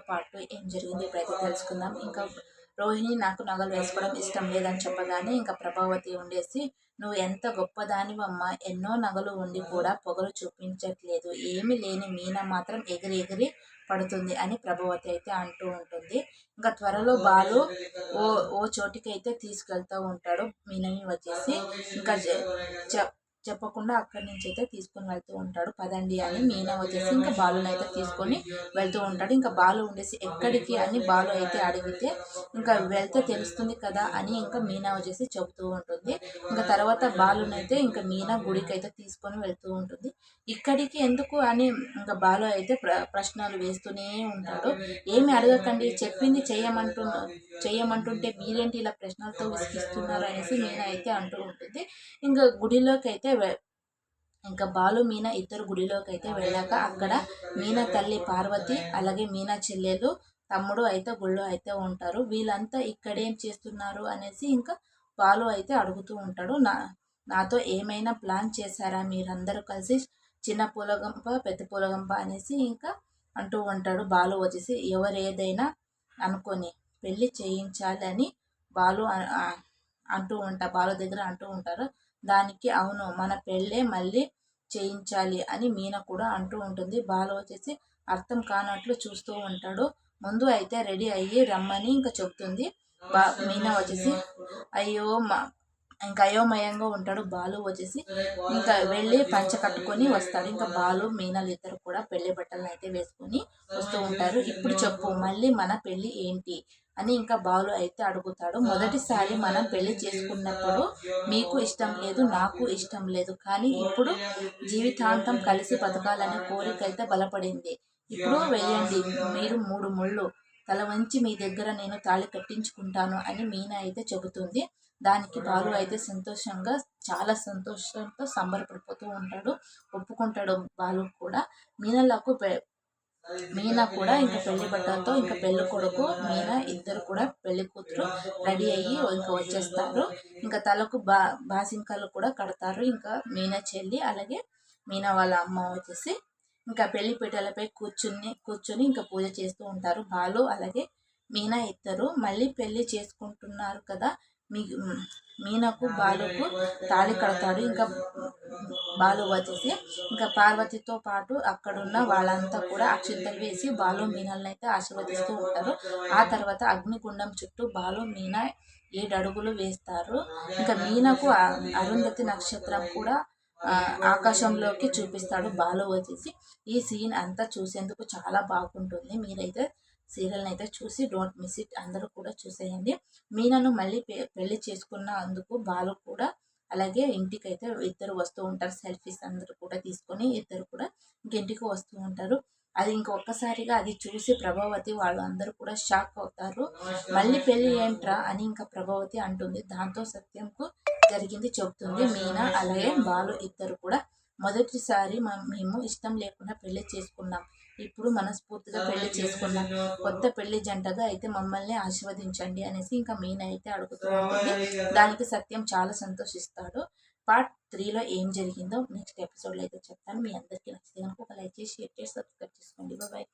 Part 2 ఏం జరిగింది ఇప్పుడైతే తెలుసుకుందాం. ఇంకా రోహిణి నాకు నగలు వేసుకోవడం ఇష్టం లేదని చెప్పగానే ఇంకా ప్రభావతి ఉండేసి, నువ్వు ఎంత గొప్పదానివమ్మా, ఎన్నో నగలు ఉండి కూడా పొగరు చూపించట్లేదు, ఏమి లేని మీనా మాత్రం ఎగిరి ఎగిరి పడుతుంది అని ప్రభావతి అయితే అంటూ ఉంటుంది. ఇంకా త్వరలో బాలు ఓ ఓ చోటికి అయితే తీసుకెళ్తూ ఉంటాడు మీనని వచ్చేసి. ఇంకా చెప్పకుండా అక్కడి నుంచి అయితే తీసుకొని వెళ్తూ ఉంటాడు. పదండి అని మీనా వచ్చేసి ఇంకా బాలుని అయితే తీసుకొని వెళ్తూ ఉంటాడు. ఇంకా బాలు ఉండేసి ఎక్కడికి అని బాలు అయితే అడిగితే, ఇంకా వెళ్తే తెలుస్తుంది కదా అని ఇంకా మీనా వచ్చేసి చెబుతూ ఉంటుంది. ఇంకా తర్వాత బాలునైతే ఇంకా మీనా గుడికి అయితే తీసుకొని వెళ్తూ ఉంటుంది. ఇక్కడికి ఎందుకు అని ఇంకా బాలు అయితే ప్రశ్నలు వేస్తూనే ఉంటాడు. ఏమి అడగకండి, చెప్పింది చేయమంటుంటే మీరేంటి ఇలా ప్రశ్నలతో విసిగిస్తున్నారు అనేసి మీనా అయితే అంటూ ఉంటుంది. ఇంకా గుడిలోకి అయితే ఇంకా బాలు మీనా ఇద్దరు గుడిలోకి అయితే వెళ్ళాక అక్కడ మీనా తల్లి పార్వతి అలాగే మీనా చెల్లెలు తమ్ముడు అయితే గుళ్ళో అయితే ఉంటారు. వీళ్ళంతా ఇక్కడేం చేస్తున్నారు అనేసి ఇంకా బాలు అయితే అడుగుతూ ఉంటాడు. నాతో ఏమైనా ప్లాన్ చేశారా మీరందరూ కలిసి, చిన్న పూలగంప పెద్ద పూలగంప అనేసి ఇంకా అంటూ ఉంటాడు. బాలు వచ్చేసి ఎవరేదైనా అనుకొని పెళ్ళి చేయించాలని బాలు బాలు దగ్గర అంటూ ఉంటారు. దానికి అవును, మన పెళ్ళే మళ్ళీ చేయించాలి అని మీనా కూడా అంటూ ఉంటుంది. బాలు వచ్చేసి అర్థం కానట్లు చూస్తూ ఉంటాడు. ముందు అయితే రెడీ అయ్యి రమ్మని ఇంకా చెప్తుంది. మీనా వచ్చేసి ఇంకా అయోమయంగా ఉంటాడు. బాలు వచ్చేసి ఇంకా వెళ్ళి పంచ కట్టుకొని వస్తాడు. ఇంకా బాలు మీనాలు ఇద్దరు కూడా పెళ్లి బట్టలను అయితే వేసుకొని వస్తూ ఉంటారు. ఇప్పుడు చెప్పు, మళ్ళీ మన పెళ్లి ఏంటి అని ఇంకా బాలు అయితే అడుగుతాడు. మొదటిసారి మనం పెళ్లి చేసుకున్నప్పుడు మీకు ఇష్టం లేదు, నాకు ఇష్టం లేదు, కానీ ఇప్పుడు జీవితాంతం కలిసి బతకాలనే కోరిక అయితే బలపడింది. ఇప్పుడు వేయండి మీరు 3 ముళ్ళు, తల వంచి మీ దగ్గర నేను తాళి కట్టించుకుంటాను అని మీనా అయితే చెబుతుంది. దానికి బాలు అయితే చాలా సంతోషంతో సంబరపడిపోతూ ఉంటాడు. ఒప్పుకుంటాడు బాలు కూడా. మీనా కూడా ఇంకా పెళ్లి బట్టలతో ఇంకా పెళ్లి కొడుకు మీనా ఇద్దరు కూడా పెళ్లి కూతురు రెడీ అయ్యి ఇంకా వచ్చేస్తారు. ఇంకా తలకు బాసింకాలు కూడా కడతారు. ఇంకా మీనా చెల్లి అలాగే మీనా వాళ్ళ అమ్మ వచ్చేసి ఇంకా పెళ్లి పీటలపై కూర్చొని ఇంకా పూజ చేస్తూ ఉంటారు. బాలు అలాగే మీనా ఇద్దరు మళ్ళీ పెళ్లి చేసుకుంటున్నారు కదా. మీనాకు బాలుకు తాళి కడతాడు. ఇంకా బాలు వచ్చేసి ఇంకా పార్వతితో పాటు అక్కడున్న వాళ్ళంతా కూడా అక్షింతలు వేసి బాలు మీనాలను అయితే ఆశీర్వదిస్తూ ఉంటారు. ఆ తర్వాత అగ్నిగుండం చుట్టూ బాలు మీనా 7 అడుగులు వేస్తారు. ఇంకా మీనాకు అరుంధతి నక్షత్రం కూడా ఆకాశంలోకి చూపిస్తాడు బాలు వచ్చేసి. ఈ సీన్ అంతా చూసేందుకు చాలా బాగుంటుంది. మీరైతే సీరియల్ని అయితే చూసి డోంట్ మిస్ ఇట్, అందరూ కూడా చూసేయండి. మీనాను మళ్ళీ పెళ్లి చేసుకున్న అందుకు బాలు కూడా అలాగే ఇంటికైతే ఇద్దరు వస్తూ ఉంటారు. సెల్ఫీస్ అందరూ కూడా తీసుకొని ఇద్దరు కూడా ఇంటికి వస్తూ ఉంటారు. అది ఇంకొకసారిగా అది చూసి ప్రభావతి వాళ్ళు అందరూ కూడా షాక్ అవుతారు. మళ్ళీ పెళ్ళి ఏంట్రా అని ఇంకా ప్రభావతి అంటుంది. దాంతో సత్యంకు జరిగింది చెబుతుంది మీనా అలాగే బాలు ఇద్దరు కూడా. మొదటిసారి మేము ఇష్టం లేకుండా పెళ్లి చేసుకున్నాం, ఇప్పుడు మనస్ఫూర్తిగా పెళ్లి చేసుకున్నాం, కొత్త పెళ్లి జంటగా అయితే మమ్మల్ని ఆశీర్వదించండి అనేసి ఇంకా మీనా అయితే అడుగుతూ ఉంటుంది. దానికి సత్యం చాలా సంతోషిస్తాడు. పార్ట్ 3లో ఏం జరిగిందో నెక్స్ట్ ఎపిసోడ్లో అయితే చెప్తాను. మీ అందరికీ నచ్చితే కనుక ఒక లైక్ చేసి షేర్ చేసి సబ్స్క్రైబ్ చేసుకోండి. బాయ్.